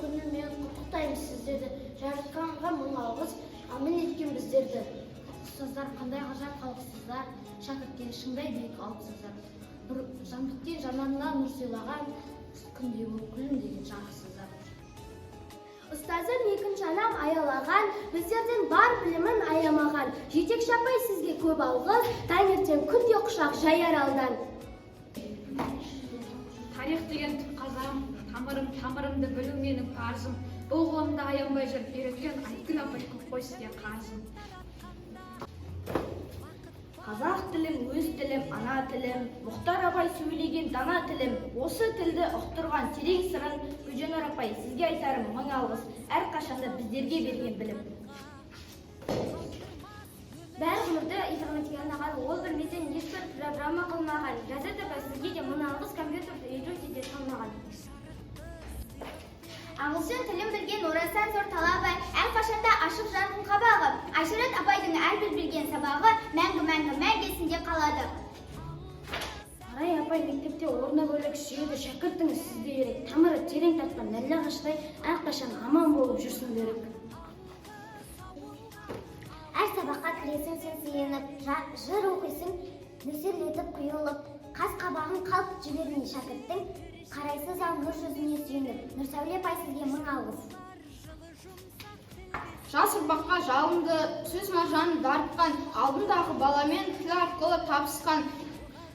күнімен құттықтаймыз сіздерді. Жаратқанға мың алғыс, амин еткен біздерді. Ұстаздар қандай ғажап халықсыздар, шәкірттері шыңдай биік алыпсыздар. Бір жан біткен жанарына нұр сыйлаған, күнде күлімдеген жанқысыздар. Ұстазым екінші анам аялаған, біздерден бар білімін аямаған. Жетекші апай сізге көп алғыс, таңертең күнде құшақ жаяр алдан. Тарих деген түп қазам, тамырымды білу менің парызым. Бұл ғылымда аянбай жүріп үйреткен Айткүл апай көп қой сізге қарызым. Қазақ тілім, өз тілім, ана тілім, Мұхтар апай сөйлеген дана тілім. Осы тілді ұқтырған терең сырын, Гүлжанар апай сізге айтарым мың алғыс, әрқашанда біздерге берген білім. Бәрі ғұмырды информатика арнаған, ол білмесен ешбір программа қылмаған. Жазат апай сізге де мың алғыс, компьютерді үйретуде де талмаған. Ағылшын тілін білген орасан зор талабы, әрқашанда ашық жанның қабағы. Айшарат апайдың әрбір білген сабағы мәңгі есінде қалады. Арай апай мектепте орны бөлек сүйеді, шәкіртіңіз сізде ерек. Тамыры терең тартқан нәлі ағаштай әрқашан аман болып жүрсін берік. Әр сабаққа кіресің сен сүйеніп, жыр оқисың, нөсерлетіп құйылып, қас қабағын қалт жібермей шәкірттің, қарайсыз ал нұр жүзіне сүйініп, Нұрсәуле апай сізге мың алғыс. Жас ұрпаққа жалынды, сөз маржанын дарытқан, алдындағы баламен тіл арқылы табысқан,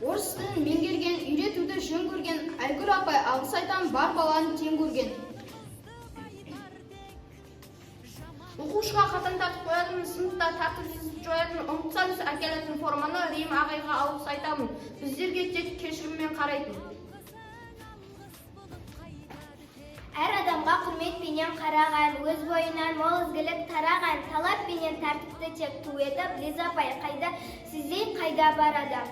орыс тілін меңгерген, үйретуді жөн көрген, Айгүл апай алғыс айтам бар баланы тең көрген. Оқушыға қатаң тартып қоятын, сыныпта тәртіпсіздік жоятын, ұмытсаңыз әкелетін форманы Рим ағайға алғыс айтамын, біздерге тек кешіріммен қарайтын. Әр адамға құрметпенен қараған, өз бойынан мол ізгілік тараған, талаппенен тәртіпті тек ту етіп, Лиза апай қайда, сіздей қайда барады.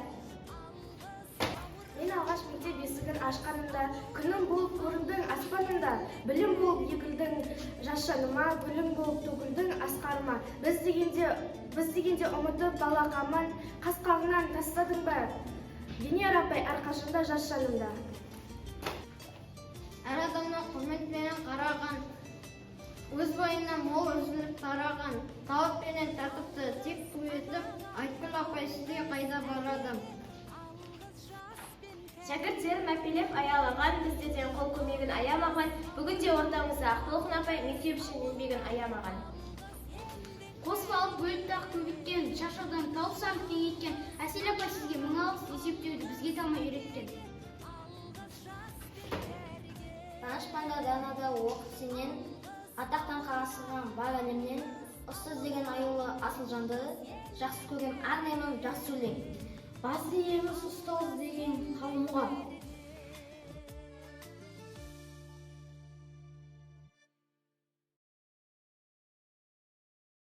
Мен алғаш мектеп есігін ашқанымда, күнім болып көріндің аспанында, білім болып егілдің жас жаныма, гүлім болып төгілдің асқарыма. Біз дегенде ұмытып балақамын, қасқағынан тастадың ба? Венера апай әрқашанда жас жанымда. Әр адамнан құрметпенен қараған, өз бойынан мол ізгілік тараған, талаппенен тәртіпті тек ту етіп, Айткүл апай сізге қайда барады. Шәкірттерін мәпелеп аялаған, біздерден қол көмегін аямаған, бүгінде ортамызда Ақтолқын апай мектеп үшін еңбегін аямаған. Қосып алып бөліп тақ көбіткен, шашаудан тауып кеңейткен, Әсел апай сізге мың алғыс, есептеуді бізге талмай үйреткен. Данышпанда данада оқып сенен, атақтан қағасыған бар әлемнен, ұстаз деген аюлы асыл жанды, жақсы көрген арнаймын жақсы өлең. Басы еміз ұстаз деген қауымға,